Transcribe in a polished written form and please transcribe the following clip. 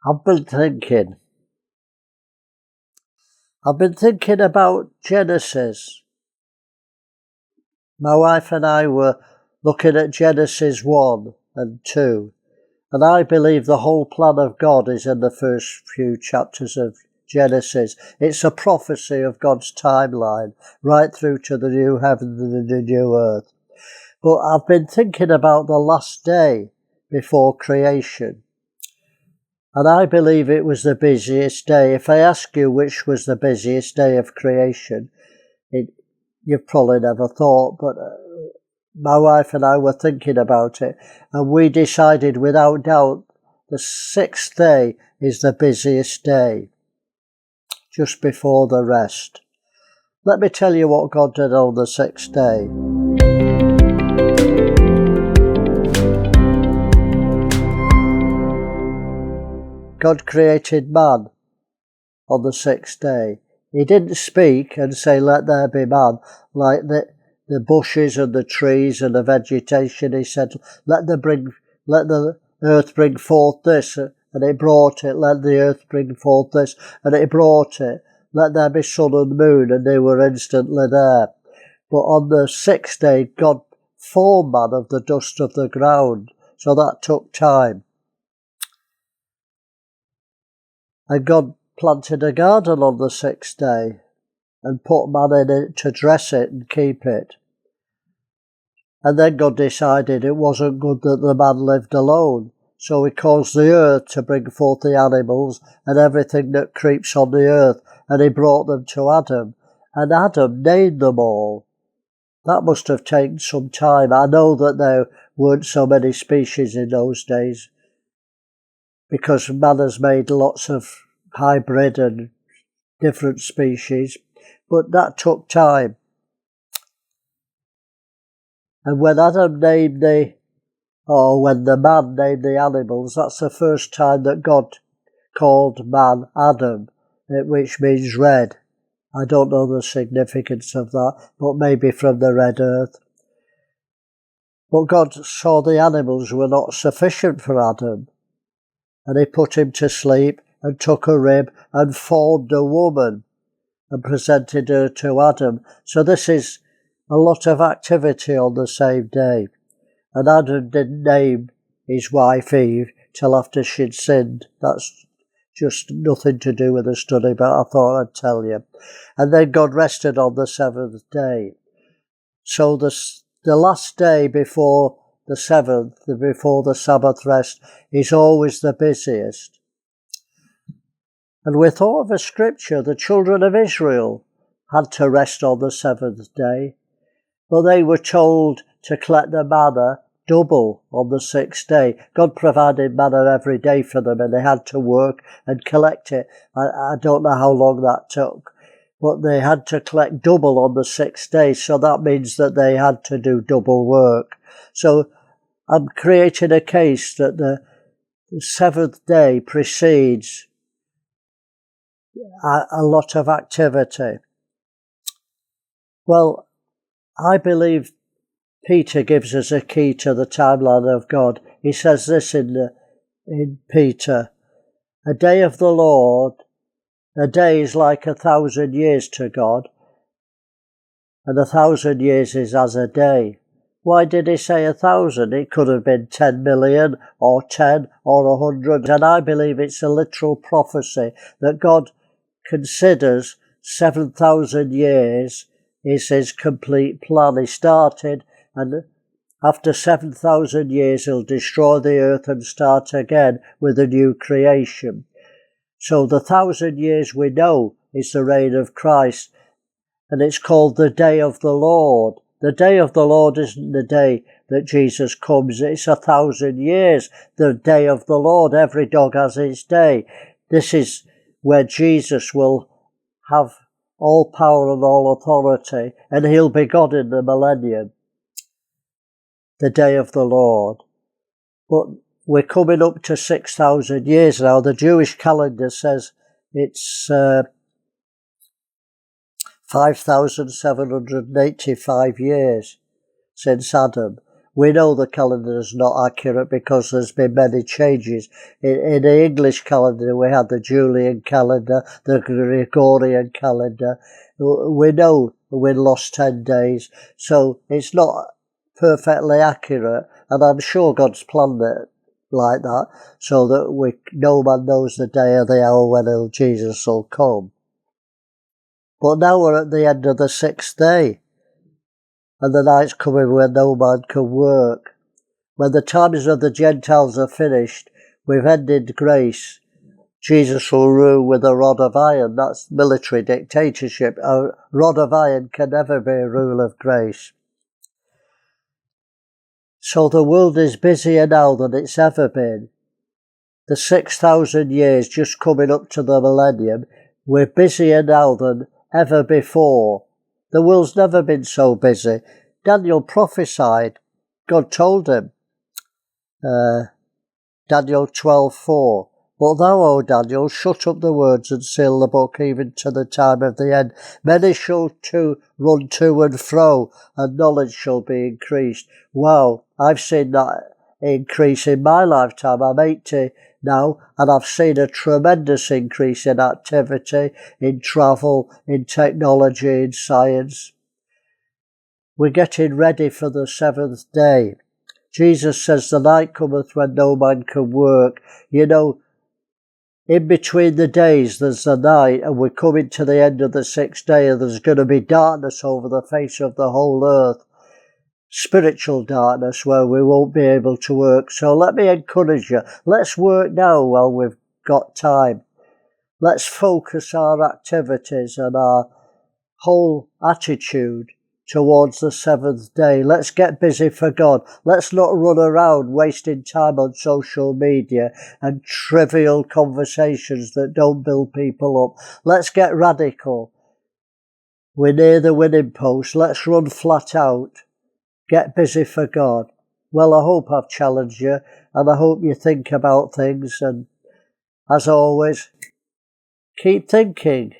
I've been thinking about Genesis. My wife and I were looking at Genesis 1 and 2, and I believe the whole plan of God is in the first few chapters of Genesis. It's a prophecy of God's timeline, right through to the new heaven and the new earth. But I've been thinking about the last day before creation. And I believe it was the busiest day. If I ask you which was the busiest day of creation, you've probably never thought, but my wife and I were thinking about it, and we decided without doubt the sixth day is the busiest day, just before the rest. Let me tell you what God did on the sixth day. God created man on the sixth day. He didn't speak and say, let there be man, like the bushes and the trees and the vegetation. He said, let the earth bring forth this, and it brought it. Let the earth bring forth this, and it brought it. Let there be sun and moon, and they were instantly there. But on the sixth day, God formed man of the dust of the ground, so that took time. And God planted a garden on the sixth day and put man in it to dress it and keep it. And then God decided it wasn't good that the man lived alone, so he caused the earth to bring forth the animals and everything that creeps on the earth, and he brought them to Adam, and Adam named them all. That must have taken some time. I know that there weren't so many species in those days, because man has made lots of hybrid and different species, but that took time. And when Adam named when the man named the animals, that's the first time that God called man Adam, which means red. I don't know the significance of that, but maybe from the red earth. But God saw the animals were not sufficient for Adam, and he put him to sleep and took a rib and formed a woman and presented her to Adam. So this is a lot of activity on the same day. And Adam didn't name his wife Eve till after she'd sinned. That's just nothing to do with the study, but I thought I'd tell you. And then God rested on the seventh day. So the last day before the seventh, before the Sabbath rest, is always the busiest. And we thought of a scripture, the children of Israel had to rest on the seventh day, but they were told to collect the manna double on the sixth day. God provided manna every day for them, and they had to work and collect it. I don't know how long that took, but they had to collect double on the sixth day, so that means that they had to do double work. So I'm creating a case that the seventh day precedes a lot of activity. Well, I believe Peter gives us a key to the timeline of God. He says this in Peter, a day of the Lord, a day is like 1,000 years to God, and 1,000 years is as a day. Why did he say 1,000? It could have been 10 million or 10 or 100. And I believe it's a literal prophecy that God considers 7,000 years is his complete plan. He started, and after 7,000 years he'll destroy the earth and start again with a new creation. So the 1,000 years we know is the reign of Christ, and it's called the day of the Lord. The day of the Lord isn't the day that Jesus comes. It's 1,000 years, the day of the Lord. Every dog has its day. This is where Jesus will have all power and all authority, and he'll be God in the millennium, the day of the Lord. But we're coming up to 6,000 years now. The Jewish calendar says it's 5,785 years since Adam. We know the calendar is not accurate because there's been many changes. In the English calendar, we had the Julian calendar, the Gregorian calendar. We know we lost 10 days, so it's not perfectly accurate, and I'm sure God's planned it like that, so that no man knows the day or the hour when Jesus will come. But now we're at the end of the 6th day, and the night's coming when no man can work. When the times of the Gentiles are finished, we've ended grace. Jesus will rule with a rod of iron. That's military dictatorship. A rod of iron can never be a rule of grace. So the world is busier now than it's ever been. The 6,000 years just coming up to the millennium, we're busier now than ever before. The world's never been so busy. Daniel prophesied. God told him. Daniel 12:4. But thou, O Daniel, shut up the words and seal the book even to the time of the end. Many shall run to and fro, and knowledge shall be increased. Wow, I've seen that increase in my lifetime. I'm 80 now, and I've seen a tremendous increase in activity, in travel, in technology, in science. We're getting ready for the 7th day. Jesus says, the night cometh when no man can work. You know, in between the days there's the night, and we're coming to the end of the 6th day, and there's going to be darkness over the face of the whole earth. Spiritual darkness where we won't be able to work. So let me encourage you. Let's work now while we've got time. Let's focus our activities and our whole attitude towards the 7th day. Let's get busy for God. Let's not run around wasting time on social media and trivial conversations that don't build people up. Let's get radical. We're near the winning post. Let's run flat out. Get busy for God. Well, I hope I've challenged you, and I hope you think about things, and as always, keep thinking.